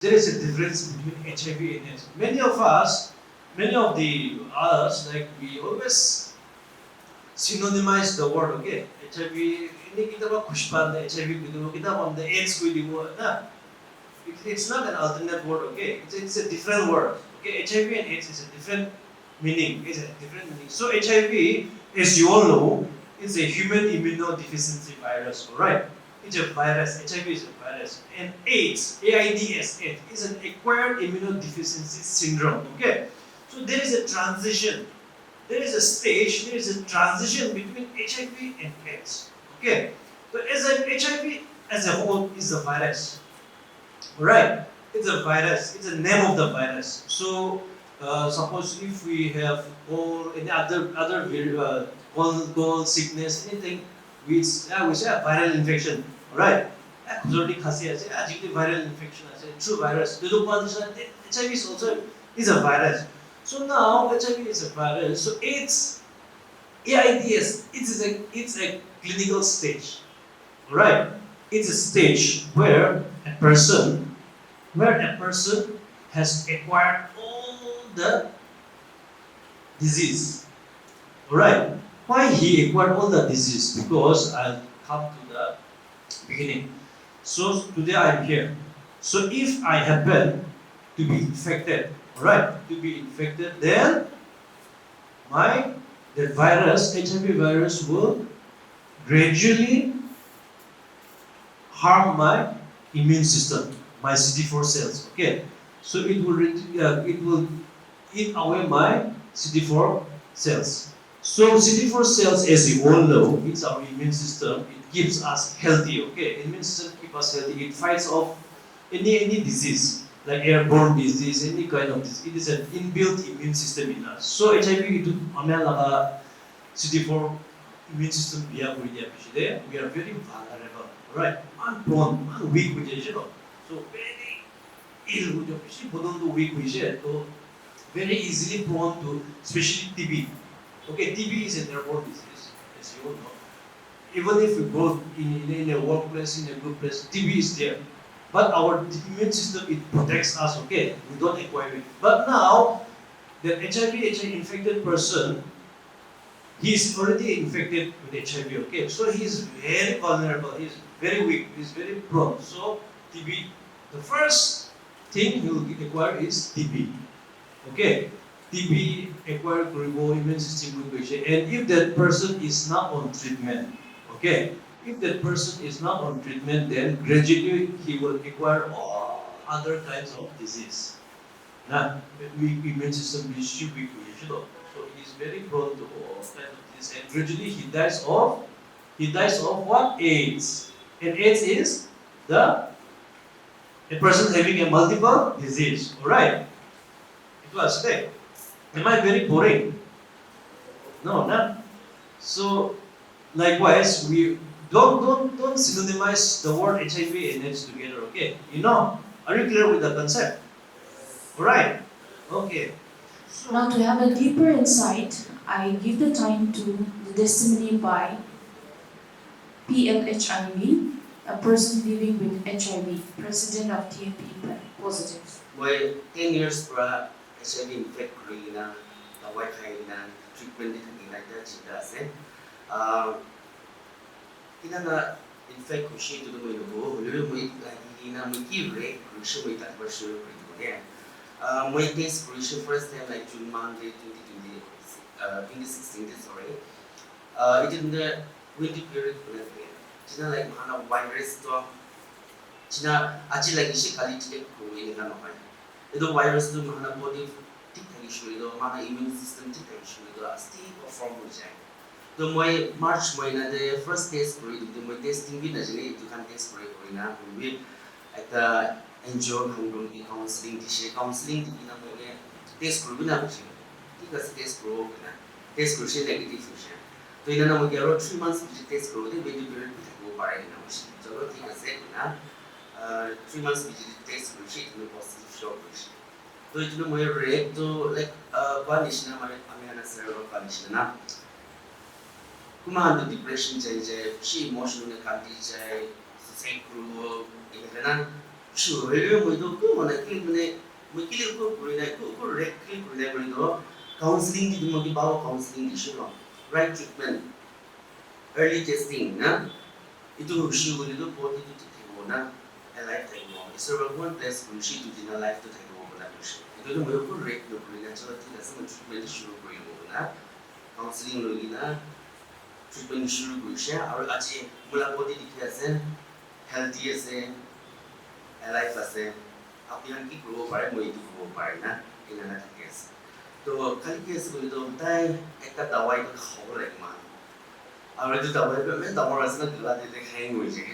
There is a difference between HIV and AIDS. Many of us, many of the others, like we always synonymize the word, okay? HIV, ini kita ba kushpan HIV gitu, kita on the AIDS ko di mo na. It's not an alternate word, okay? It's a different word, okay? HIV and AIDS is a different meaning. It's a different meaning. So HIV, as you all know, is a human immunodeficiency virus, alright? It's a virus. HIV is a virus. And AIDS, AIDS, is an acquired immunodeficiency syndrome, okay? So there is a transition. There is a stage, there is a transition between HIV and AIDS, okay? So as an HIV as a whole is a virus. Right, it's a virus. It's the name of the virus. So suppose if we have all any other cold sickness, anything which we say a viral infection, right? Already khasi ase, viral infection ase, true virus. The HIV is also is a virus. So now HIV is a virus. So AIDS, it's a clinical stage, right? It's a stage where a person has acquired all the disease. Alright. Why he acquired all the disease? Because I'll come to the beginning. So today I'm here. So if I happen to be infected, alright, then the virus, HIV virus, will gradually harm my immune system, my CD4 cells. Okay, so it will eat away my CD4 cells. So CD4 cells, as you all know, it's our immune system. It keeps us healthy. Okay, immune system keeps us healthy. It fights off any disease like airborne disease, any kind of disease. It is an inbuilt immune system in us. So HIV itu amela CD4 immune system we are very vulnerable, right? Unprone, weak with it, so very ill with the weak with it, so very easily prone to, especially TB. Okay, TB is an airborne disease, as you all know. Even if we go in a workplace, in a good place, TB is there. But our immune system, it protects us, okay? We don't acquire it. But now, the HIV infected person, he is already infected with HIV, okay? So he is very vulnerable, he is very weak, he is very prone. So TB, the first thing he will acquire is TB, okay? TB acquired immune system regulation, and if that person is not on treatment, okay? If that person is not on treatment, then gradually he will acquire all other kinds of disease. Now, weak immune system is weak, so he is very prone to all kinds of disease, and gradually he dies of what? AIDS. And AIDS is a person having a multiple disease. Alright? It was okay. Am I very boring? No, not. So likewise, we don't synonymize the word HIV and AIDS together, okay? You know, are you clear with the concept? Alright. Okay. So, Now, to have a deeper insight, I give the time to the testimony by PLHIV, a person living with HIV, president of TNP Positive. Well, 10 years para HIV infect na white high na treatment din like that kasi na infect ko siya ito mo inubo lalo mo hindi na mo kire ko siya mo itak version ko ito mo test ko siya first time like June Monday 2016 sorry it in the winter period ko na sina like mana virus to sina aji lagi siya kali check ko ini kan apa itu virus tu mana body ठीक ठाक issue itu mana immune system ठीक ठाक issue itu stay perform हो जाए तो मैं मार्च महीना दे first test करी तो मैं testing भी ना जने itu kan test करी ना with at the enjoy हम की counseling di ना मैं test करी भी ना कुछ ठीक है test करो ना test करो से negative हो जाए तो इन्हें ना मैं क्या रो 3 months भी test करो दे very period भी वो पारे ना मुझे चलो ठीक है ना 3 months भी test करो से इन्हें positive show कुछ तो इतना मैं रेट तो like condition हमारे हमें cerebral condition ना कुमार तो depression चाहिए शी emotional ने काटी चाहिए suicide करो ये ना Sure, really, we do go on a clinic, we kill go correct clinic, counseling, the Mogibawa counseling issue, right treatment, early testing, na? Itu issue will do body to take na, a lifetime more. It's a one place for she to dinner life to take over that issue. Itu the more correct, no, natural thing, as some treatment issue for you, na? Counseling, na? Treatment issue, we share our achi, mula body decay, healthy as a life as a appearance की grow पारे मोई तो grow पारे ना इन अनेक case तो खाली case बोले तो ताई एक का दवाई तो खाओ लग मान और जो दवाई पे मैं दवाई रसना दिला देते खाएंगे मुझे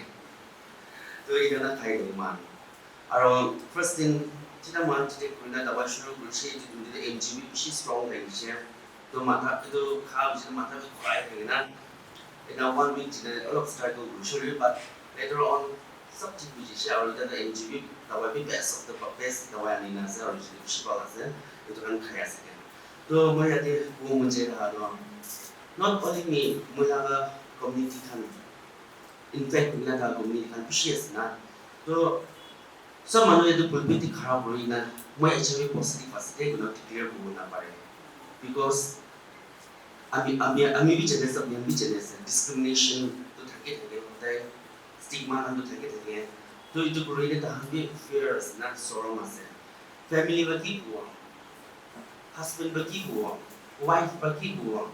तो इन अनेक खाएंगे मान और first thing जितना मान जितने कोई ना दवाई शुरू करें जो तुमने MGB भी strong है इसे तो माथा तो खाओ जितना माथा तो खाए है ना in a 1 week जितने अलग start को शुरू but later on subject which is already the MGB dawai bi best of the best dawai ni na sa original shibala sa itu kan kaya sa to mo ya de ko mo je ha do not only me mo la ga community kan in fact mo la ga community kan precious na to sa manu ya de pulpiti kharab roi na mo HIV positive as de no clear ko na pare because ami bi jene sa bi jene sa discrimination to thake hotai stigma and to take it again. So it created a hundred fears, not sorrow myself. Family baki huwa, husband baki huwa, wife baki huwa,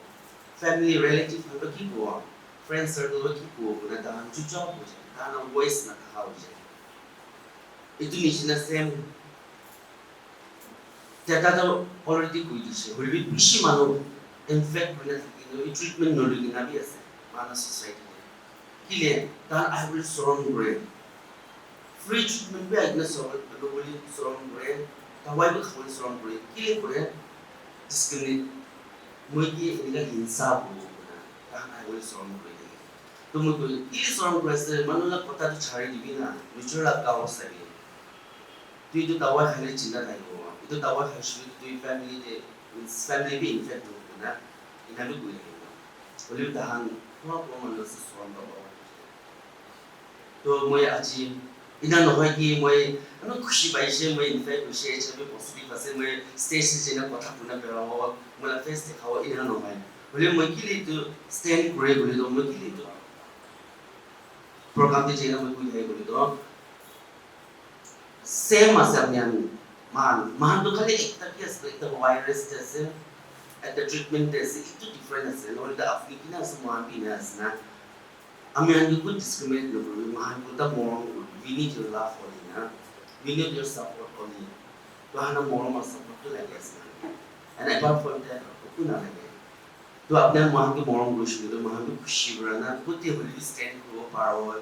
family relative baki huwa, friend circle baki huwa. Na tahan chucha huje, tahan voice na kaha huje. Itu niche na same. Tata to already kuitishe. Huli bishi mano. In fact, when treatment no lagi nabi ase, mana society. Kile, that I will surround brain. Free treatment be I surround globally surround brain. That why will surround brain? Kile kore discriminate. Mogi iniga hinsa bo. That I will surround brain. तो मुझे ये surround brain से मानो ना पता तो छाड़ी दिवी ना mutual आपका होता है तो ये तो दवा खाने चिंता नहीं होगा ये तो दवा खाने शुरू तो ये family भी infect होगा ना इन्हें भी कोई नहीं होगा बोले तो हम थोड़ा मानो से surround दवा तो मैं आज इन्हें नौकरी की मैं अनु खुशी बाइशे मैं इनफैक्ट खुशी है जब पॉजिटिव ऐसे मैं स्टेज से जिन्हें पता पुना कर रहा हूँ मैं फेस दिखाओ इन्हें नौकरी बोले मैं के लिए तो स्टैंड करे बोले तो मैं के लिए तो प्रोग्राम के जिन्हें मैं कोई है बोले तो सेम ऐसे अपने मान तो खाली एक तक ये एक तक वायरस जैसे at the treatment जैसे itu different ऐसे और इधर अफ्रीकी ना semua भी ना ऐसे ना Ami ang good discriminate no bro. Mahan ko ta mo. We need your love for you, na. We need your support for you. Bahan ang mo support to like yes na. And apart from that, ako na lagi. To apne mahan ko mo gusto dito, mahan ko खुशी बरना. Kuti huli stand ko power.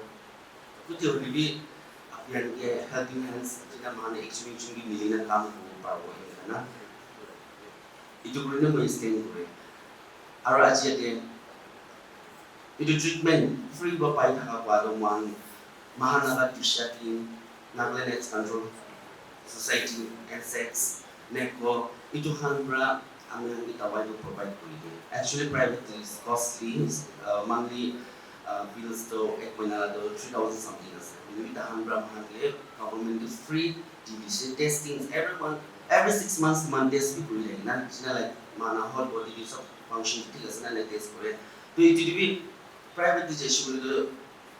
Kuti huli apne के helping hands जितना माने experience की मिली ना काम को power है ना. Itu kurang mo stand ko. Ara aja dia itu treatment free bapai thaka kwado mang mahanaga tishakin naglenet control society and sex neko itu hanbra ang itawai to provide ko actually private is costly monthly bills to 8.9 to 3,000 something as ini kita hanbra mahangle government is free division testing every 6 months man test bi kuri na like mana whole body is function tigas na test kore to itu private teacher will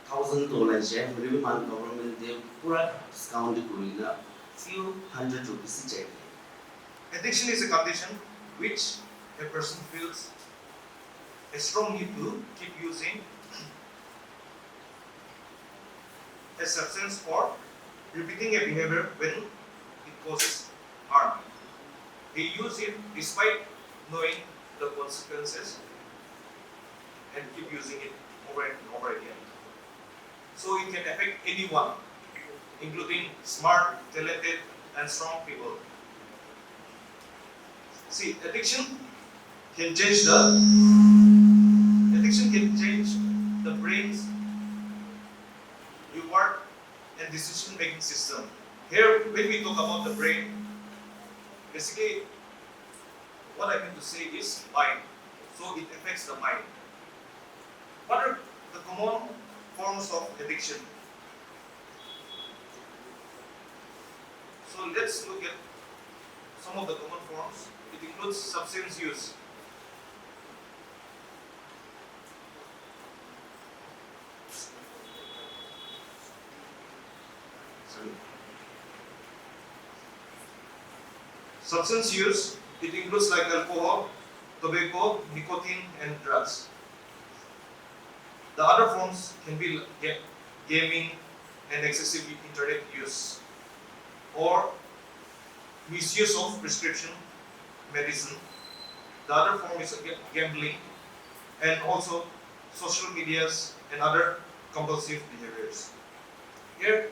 $1,000 je maybe man government they pura discount kurina few ₹100 je addiction is a condition which a person feels a strong need to keep using a substance or repeating a behavior when it causes harm. He uses it despite knowing the consequences and keep using it over and over again. So it can affect anyone, including smart, talented, and strong people. See, addiction can change the brain's reward and decision-making system. Here, when we talk about the brain, basically, what I mean to say is mind. So it affects the mind. What are the common forms of addiction? So let's look at some of the common forms. It includes substance use. Substance use, it includes like alcohol, tobacco, nicotine, and drugs. The other forms can be gaming and excessive internet use, or misuse of prescription medicine. The other form is gambling, and also social medias and other compulsive behaviors. Here,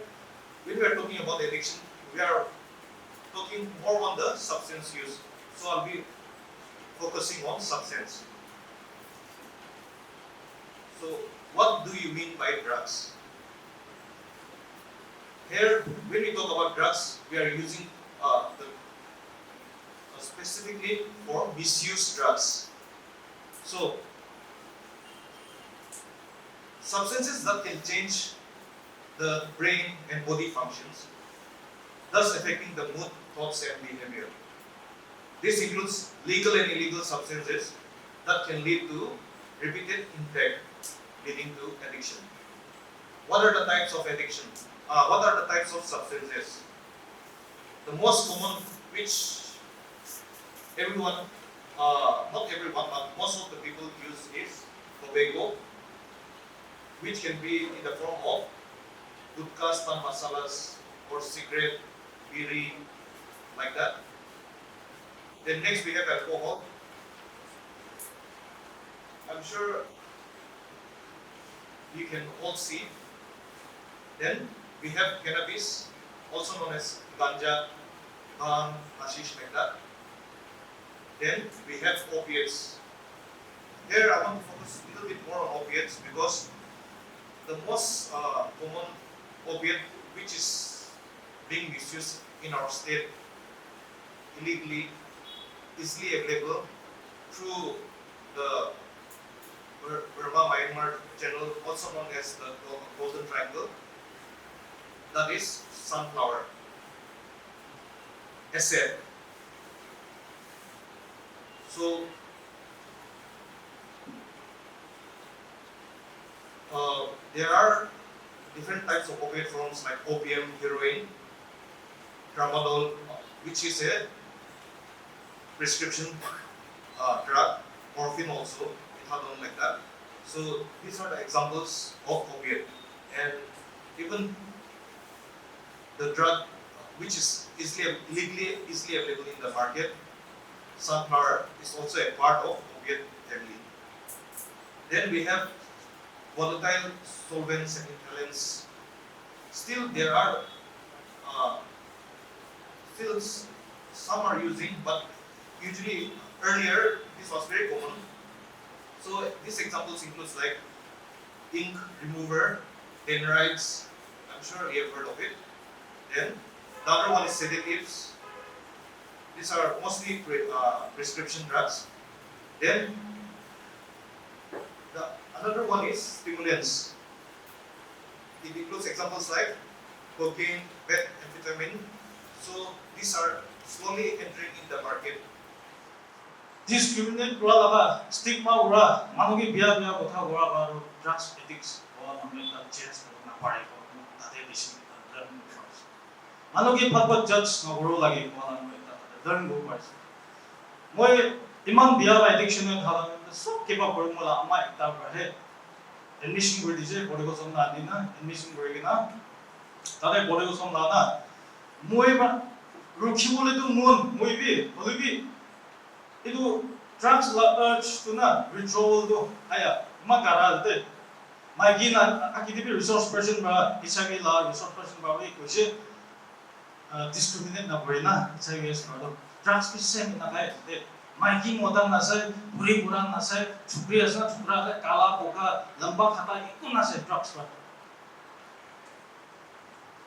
when we are talking about addiction, we are talking more on the substance use. So I'll be focusing on substance. So what do you mean by drugs? Here, when we talk about drugs, we are using specifically for misuse drugs. So substances that can change the brain and body functions, thus affecting the mood, thoughts, and behavior. This includes legal and illegal substances that can lead to repeated impact, leading to addiction. What are the types of addiction? What are the types of substances? The most common, which everyone, not everyone, but most of the people use is tobacco, which can be in the form of gutkhas, pan masalas, or cigarette, biri, like that. Then next we have alcohol. I'm sure you can all see. Then we have cannabis, also known as ganja, bhang, hashish, like that. Then we have opiates. Here I want to focus a little bit more on opiates because the most common opiate which is being misused in our state illegally, easily available through the Burma-Myanmar channel, also known as the Golden Triangle, that is sunflower, acid. So there are different types of opiate forms like opium, heroin, tramadol, which is a prescription drug, morphine also, methadone, like that. So these are the examples of opiate, and even the drug which is easily available in the market, sunflower, is also a part of opiate family. Then we have volatile solvents and inhalants. Still there are still some are using, but usually earlier this was very common. So these examples includes like ink remover, dendrites. I'm sure you have heard of it. Then the other one is sedatives. These are mostly prescription drugs. Then another one is stimulants. It includes examples like cocaine, methamphetamine. So these are slowly entering in the market. Discriminate gura stigma gura manugi biya kotha gura baru drugs addicts or namita chance na pare ko tate bisi learn first. Manugi phatpat judge na guru lagi ko namita learn go first. Moi iman biya addiction na khala so kepa formula ama ekta bahe admission guri dije body ko som na dina admission guri gina tade body ko som na moi ba rukhi bole tu mon moi bi bolibi itu drugs urge to na withdrawal do aya magara de magina akidibi resource person ba HIV la resource person ba we koise discriminate na boina HIV is part of drugs ki same na kai de magi modal na sai buri buran na sai chupri asa chupra kala boka lamba khata iku na sai drugs ba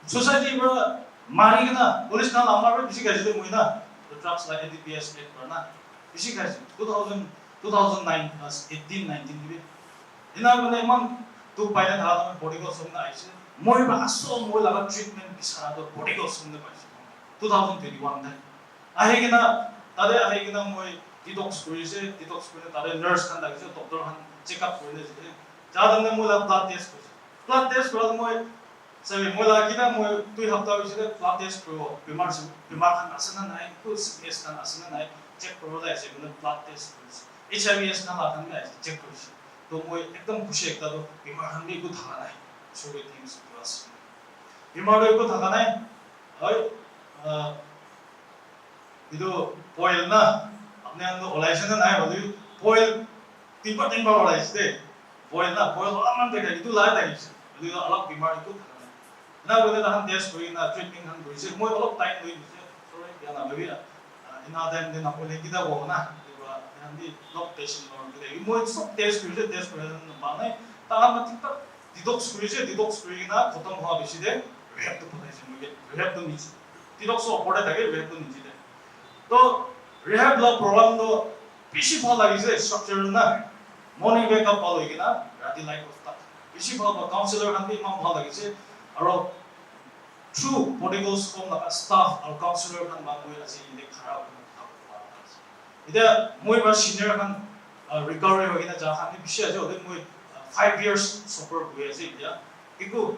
society ba mari na police na lamba ba bisi gaji de moina the drugs like ADPS act ba na bisi gaji 2009 18 19 ni ina bane mang tu paina tha body ko somna aise moi ba aso moi laga treatment bisara to body ko somna ba 2021 তে 아해기나 다들 아해기나 뭐 디톡스 그리세 디톡스 그리는 다들 너스 칸 다기서 doctor 한 체크업 그리는 지금 자든는 뭐라 블라드 테스트 블라드 테스트 그러면 뭐 सभी मोला किना मो दुई हप्ता बिसले blood test करो बीमार खान आसन नाइ कुछ एस खान आसन नाइ चेक करो ला ऐसे मतलब ब्लड टेस्ट करो HIV एस खान आसन नाइ चेक करो तो मो एकदम खुशी एकता तो बीमार खान भी कुछ था नाइ सो वे थिंग्स प्लस बीमार को था नाइ और इधो पॉइल ना अपने अंदर ओलाइशन नाइ बोली पॉइल तीन बार ओलाइस दे पॉइल ना पॉइल अलग देखा इधो लाया था इधो अलग बीमार को ना बोले ना हम टेस्ट करें ना ट्रीटमेंट हम करें सिर्फ मोई अलग टाइम दोई मुझे सॉरी क्या ना बेबी इन टाइम दिन आपको लेके दा वो ना तो हम भी लॉक टेस्ट और के मोई सब टेस्ट करें ना माने ताला मत तक डिटॉक्स करें ना खत्म हुआ बेसी दे रिहैब तो पता है मुझे रिहैब तो नीचे डिटॉक्स ऑपरेट है रिहैब तो नीचे दे तो रिहैब ला प्रोग्राम तो बेसी भाव लगी से स्ट्रक्चर ना मॉर्निंग वेकअप पालो इके ना राती लाइफ ऑफ तक बेसी भाव काउंसलर हम भी मां भाव लगी से और true political school na staff or counselor kan ba moi asi inde khara ko ida moi ba senior kan recovery ho gina ja kan ni bisha je ode moi 5 years suffer gue ase ida iku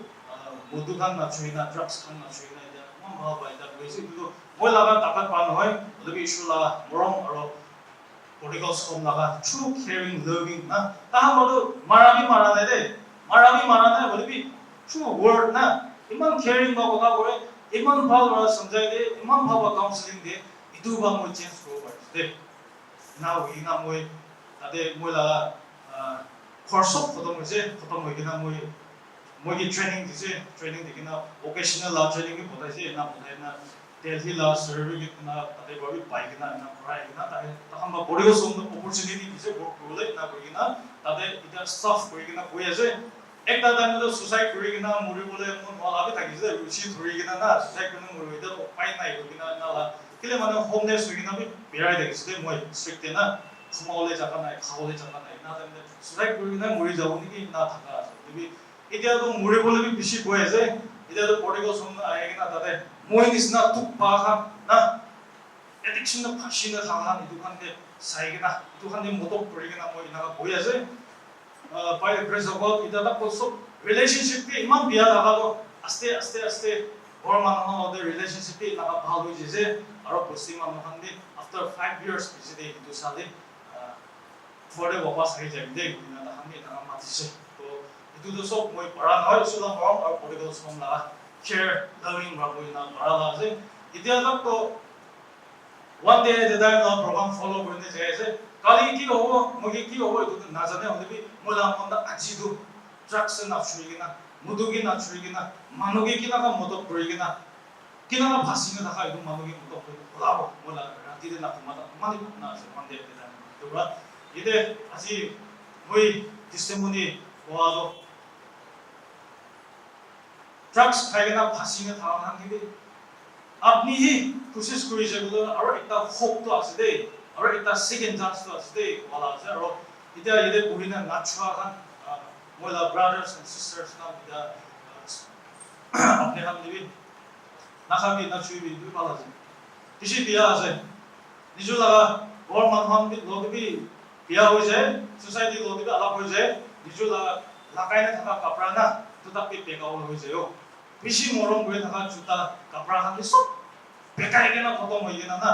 modu kan na chuina drugs kan na chuina ida mam ba ba ida gue se idu moi laga takat pa no hoy ode bi issue la morom aro political school na ga true caring loving na ta modu marami marane ode bi true word na Iman caring बाबा का बोले इमान भाव वाला समझाए दे इमान भाव का counselling दे इधु बा मोई change करो बाइस दे ना वही ना मोई तादे मोई ला कोर्स खत्म होई ना मोई की ट्रेनिंग देखिना वोकेशनल ला ट्रेनिंग की पता है ना दिल्ली ला सर्वे की ना तादे बाबी पाई की ना पढ़ाई की ना तादे हम बा बॉडी को सोम अपॉर्चुनिटी दिसे वर्क बोले ना कोई ना तादे इधर स्टाफ कोई की ना कोई ऐसे एक दादा ने तो सुसाइड करी ना मुरी बोले मन वाला भी था किसी रुचि थोड़ी की ना सुसाइड करने मुरी इधर पाई ना ही की ना ला किले माने होमनेस हुई ना भी बिराई देखी से मोई स्ट्रिक्ट है ना खाओले जाका ना तब सुसाइड करी ना मुरी जाओ नहीं कि ना था भी इधर तो मुरी बोले भी बिशी कोई ऐसे इधर तो बॉडी को सुन आएगी ना ताते मोई निस्ना तुक पाखा ना एडिक्शन ना फाशी ना थाना दुकान के साइगी ना दुकान के मोटो करी ना मोई ना कोई ऐसे by the grace of God, इधर तक तो relationship के इमान बिया लगा तो आस्ते और मानो हम उधर relationship के लगा भाव हुई जैसे और पुष्टि मानो हम भी after 5 years किसी दे इधर साले थोड़े वापस आई जाएंगे इधर हम भी इधर माती से तो इधर तो सब मोई पढ़ा ना है सुला मॉम और political school लगा care loving बाबू इधर पढ़ा लगा से इधर तक तो one day the time program follow करने जैसे काली की हो मुझे की हो इधर ना जाने हम भी मोला मोंदा आजीदु drugs ना छुईगिना मुदुगी ना छुईगिना मानुगी की ना का मोटो करीगिना की ना भाषी में था इधर मानुगी मोटो करी बोलाओ मोला राती दे ना मानी ना से मंदे दे ना तो बड़ा इधर आजी वही testimony वालो drugs खाएगिना भाषी में था ना कि अपनी ही कोशिश करी जगह और इतना hope तो आसे दे और इतना second chance तो आसे दे वाला आसे और इधर बुहिना नाचुआ खान मोला brothers and sisters ना इधर अपने हम भी नाखाबी नाचुई भी दो वाला से किसी बिया आसे निजो लगा और मन हम भी लोग भी बिया हो जाए society लोग भी अलग हो जाए निजो लगा लगाई ना थका कपड़ा ना तो तब भी बेकार हो जाए हो किसी मोरम कोई थका जूता कपड़ा हम भी सब बेकार के ना खत्म हो गया ना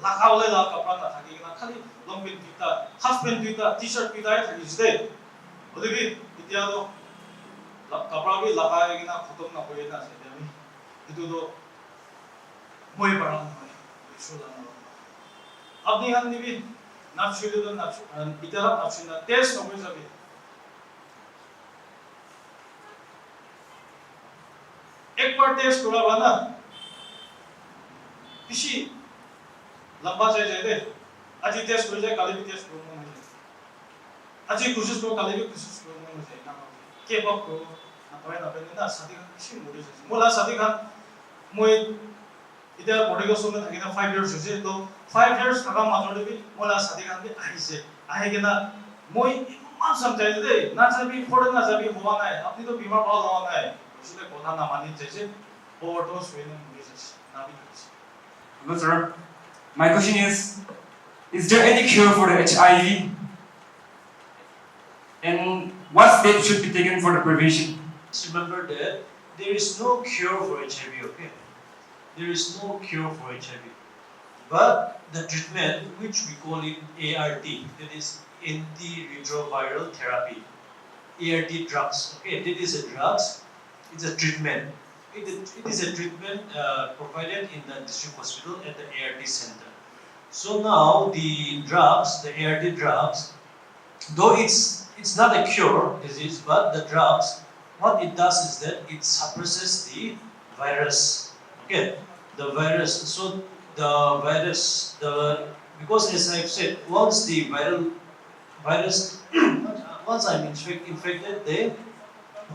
लगाओले ला कपड़ा ना था कि ना खाली long pant दुईटा half pant दुईटा t-shirt दुईटा है था जिससे उधर भी इतना तो कपड़ा भी लगाए कि ना खत्म ना होए ना से अभी इतो तो मोए पड़ा ना है इशू ना अपनी हम भी ना छुई तो ना इतना ना छुई ना टेस्ट ना कोई सभी एक बार टेस्ट करा बना किसी लंबा से दे आज टेस्ट कर जाए कल भी टेस्ट करो ना आज कोशिश करो कल भी कोशिश करो ना मुझे ना के बाप को ना तो ना शादी का किसी मुझे मोला शादी का मोए इधर बॉडी को सुनने थकी ना 5 years हुए तो 5 years थका मात्र भी मोला शादी का भी आई के ना मोए इतना समझाए दे ना जब फोड़ ना जब हुआ ना है अपनी तो बीमार पड़ा हुआ ना है उसने कोना ना मानी जैसे ओवरडोज हुए ना मुझे ना भी Hello, sir. My question is there any cure for the HIV? And what steps should be taken for the prevention? Just remember that there is no cure for HIV, okay? There is no cure for HIV. But the treatment, which we call it ART, that is antiretroviral therapy, ART drugs, okay? That is a drugs, it's a treatment. It is a treatment provided in the district hospital at the ART center. So now the drugs, the ART drugs, though it's not a cure disease, but the drugs, what it does is that it suppresses the virus. Okay, the virus. So the virus, because as I've said, once the virus, once I'm infected, the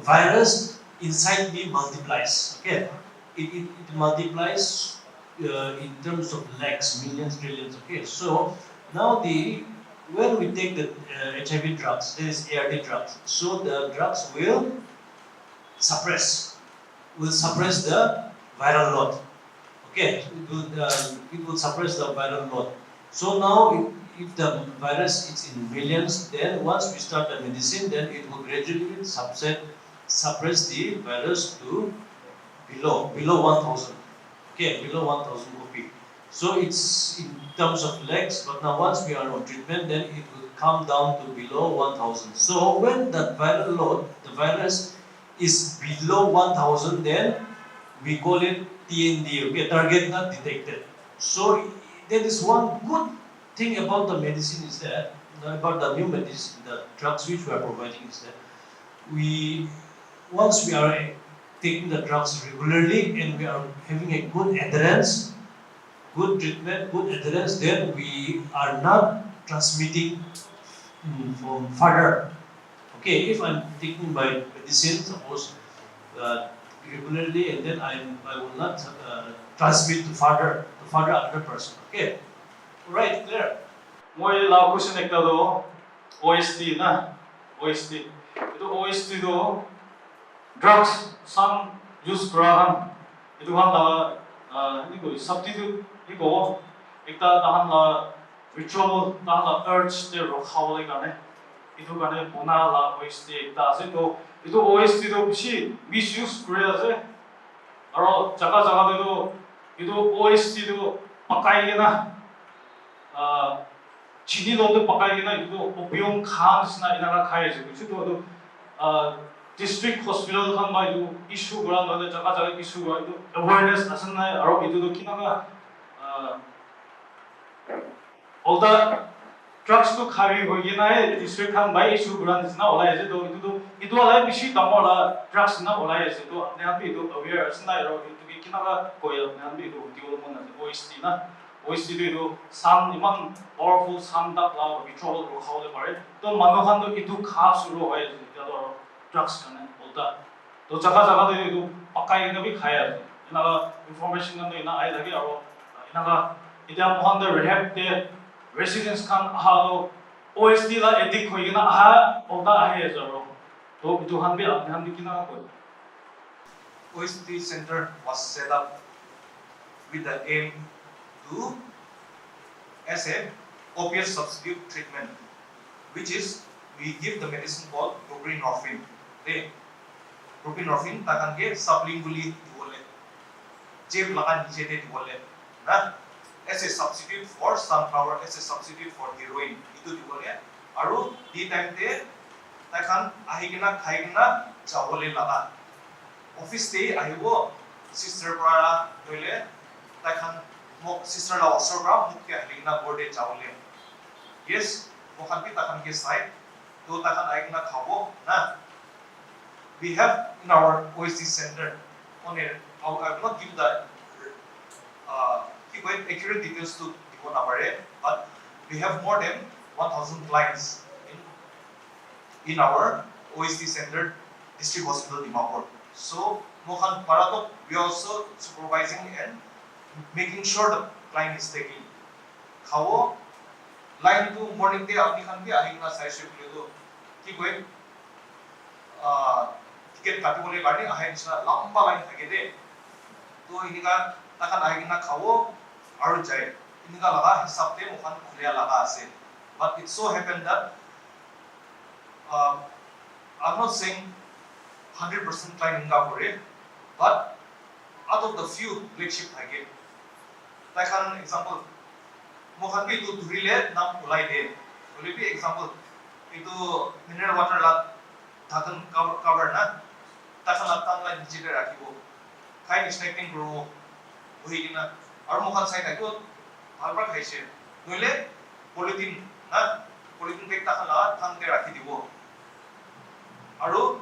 virus inside me multiplies. Okay, it multiplies in terms of lakhs, millions, trillions. Okay, so now when we take the HIV drugs, there is ART drugs. So the drugs suppress will suppress the viral load. Okay, it will suppress the viral load. So now if the virus is in millions, then once we start the medicine, then it will gradually suppress the virus to below 1,000. Okay, below 1,000 copy. So it's in terms of lakhs, but now once we are on treatment, then it will come down to below 1,000. So when the viral load, the virus is below 1,000, then we call it TND, okay, target not detected. So that is one good thing about the medicine is that, about the new medicine, the drugs which we are providing is that once we are taking the drugs regularly and we are having a good adherence, good treatment, good adherence, then we are not transmitting from further. Okay, if I'm taking my medicine, suppose regularly, and then I will not transmit to further another person. Okay, right, clear. Moi lao question ekta do OST na OST. Itu OST do drugs some use kurahan. Itu han la ini ko substitute iko ekta tahan la ritual tahan la urge te rokhawle kane. Itu kane bona la OST ekta ase to itu OST do bishi misuse kure ase. Aro jaga jaga do itu OST do pakai na chini lote pakai na itu opium khans na inaga khai je kuchu to district hospital khan ba itu issue guran ba jaga jaga issue ba itu awareness asan na aro itu do kinaga all the drugs to khai hoyi na district khan ba issue guran na olai je to itu olai bishi tamola drugs na olai je to apne aap itu aware asan na aro itu kinaga koya apne aap itu development na OST na OECD도 산 이만 powerful 산다 라고 비트로로 하오데 말해 또 만노한도 이두 가수로 해야지 야도 drugs 전에 못다 또 자가자가도 바까이 너비 가야지 이나가 information 간도 이나 아이다게 알아 이나가 이대한 모한데 rehab 때 residents 간 하도 OSD라 에딕 거이기나 오다 해야죠 또 이두 한비 앞에 한비 기나가 거 OECD Center was set up with the aim to as a opiate substitute treatment, which is we give the medicine called buprenorphine. Okay, buprenorphine takan ke sublingually diwole, jeb lakan niche de diwole, na as a substitute for sunflower, as a substitute for heroin itu diwole. Aru di time te takan ahigina khaigina jawole laka. Office te ahibo sister para doile takan sister la also bra mukhe halina borde chawle yes mohan pi takan ke side do takan aigna khabo na we have in our OSC center on it I will not give the accurate details to Dipon Abare, but we have more than 1,000 clients in our OSC center district hospital Dimapur. So mohan parato we also supervising and making sure the client is taking. How line to morning day apni khan bhi ahina sai shift le do ki koi ticket katibole garni ahin sna lamba line thake de to iniga takan ahina khawo aru jai inika laga hisab te mokhan khulia laga ase. But it so happened that I'm not saying 100% client inga kore, but out of the few black sheep I get, like an example, mokhan bi itu dhurile nam ulai de. Will be example, itu mineral water la dhakan cover na, takhan la tang la niche de rakhibo. Khai expecting grow bhui kina, aru mokhan sai thakbo bhalbar khaise. Noile polythene na, polythene bag takhan la thang de rakhi dibo. Aru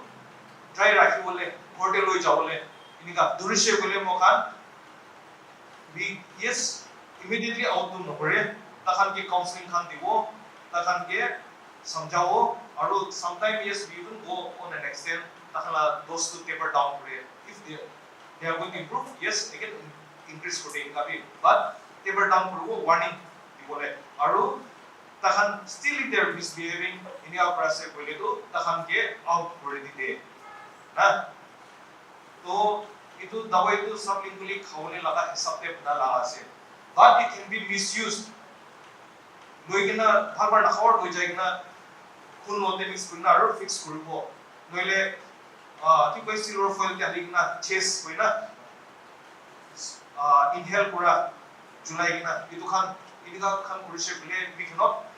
dry rakhibole, korte loi jabole, inika dhurishe bole mokhan we yes immediately out to nokore, takhan ke counseling khan dibo, takhan ke samjhao, aru sometimes yes we even go on an extent, takhan la those to taper down kore. If they are going to improve, yes again increase protein kabi, but taper down kore warning dibole. Aru takhan still if they are misbehaving, ini apra se bole to takhan ke out kore dite. Na to itu dawai itu sublingually khawle laga hisab te bana laga ase, but it can be misused. Loigina bharbar na khawar hoi jaigina khun lote mix kurina aru fix kuribo. Noile ti koi silver foil te haligina chest hoina inhale kura julai gina itu khan inika khan kurise bole we cannot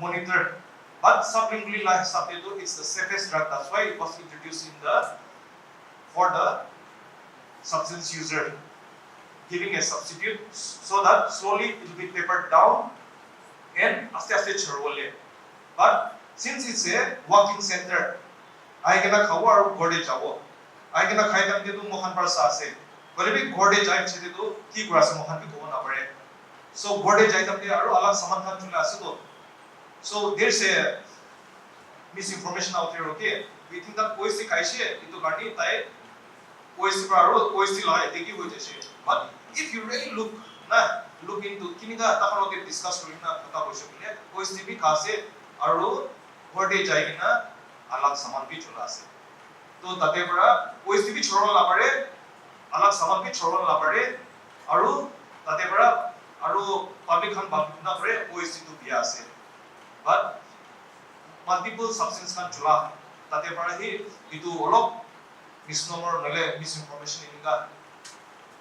monitor. But sublingually la hisab te to it's the safest drug. That's why it was introduced in for the substance user, giving a substitute so that slowly it will be tapered down and aste chharwole. But since it's a walking center, I gonna khawo aru gorde jabo, I gonna khai tam de tu mokhan par sa ase bole bi gorde jai chhe de tu ki kura se mokhan bi kobo na pare. So gorde jai tam de aru alag saman khan chula ase to. So there's a misinformation out there. Okay, we think that OSC kaise itu garni tai OSC paro OSC la eteki hoi jase. But if you really look into kinika takano ke discuss korina kata hoise bole OSC bi khase aru gorde jai na alag saman bi chula ase. To tate para OSC bi chhorol la pare, alag saman bi chhorol la pare, aru tate para aru public khan na pare OSC tu bia ase. But multiple substance kan chula tate para hi itu olop misnomer nole misinformation ininga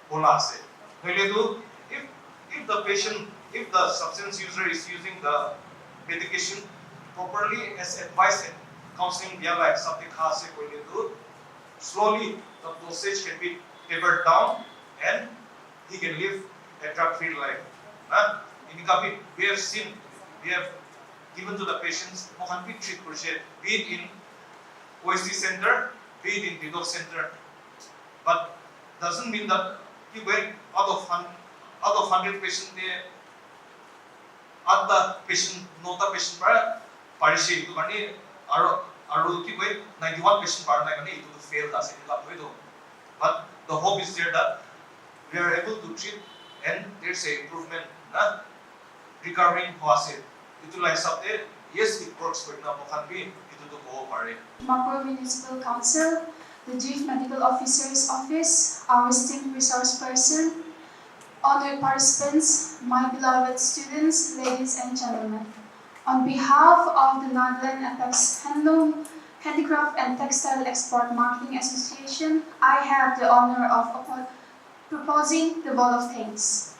bola ase. Nole tu if the substance user is using the medication properly as advised and counseling dia la sabte kha ase koile tu slowly the dosage can be tapered down and he can live a drug free life. Inika we have seen, we have given to the patients mokhan bi treat korise, be it in OSC center, be it in detox center. But doesn't mean that you going out of 100 patient de adda patient nota patient para parise itu kani aru ki koi 91 patient para na kani itu to fail da se ka hoido. But the hope is there that we are able to treat and there's a improvement na recovering hoase. Itu lai sabte yes it works but na mokhan bi itu to go pare. Nhidcl Municipal Council, the Chief Medical Officer's Office, our esteemed resource person, honored participants, my beloved students, ladies and gentlemen. On behalf of the Nhidcl Apex Handloom, Handicraft and Textile Export Marketing Association, I have the honor of proposing the vote of thanks.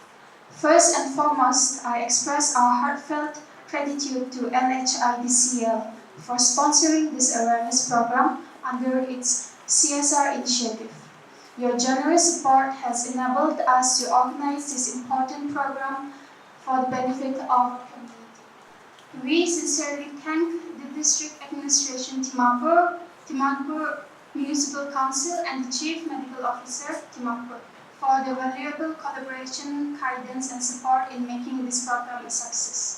First and foremost, I express our heartfelt gratitude to Nhidcl for sponsoring this awareness program under its CSR initiative. Your generous support has enabled us to organize this important program for the benefit of the community. We sincerely thank the District Administration Nhidcl Municipal Council and the Chief Medical Officer Nhidcl for their valuable collaboration, guidance and support in making this program a success.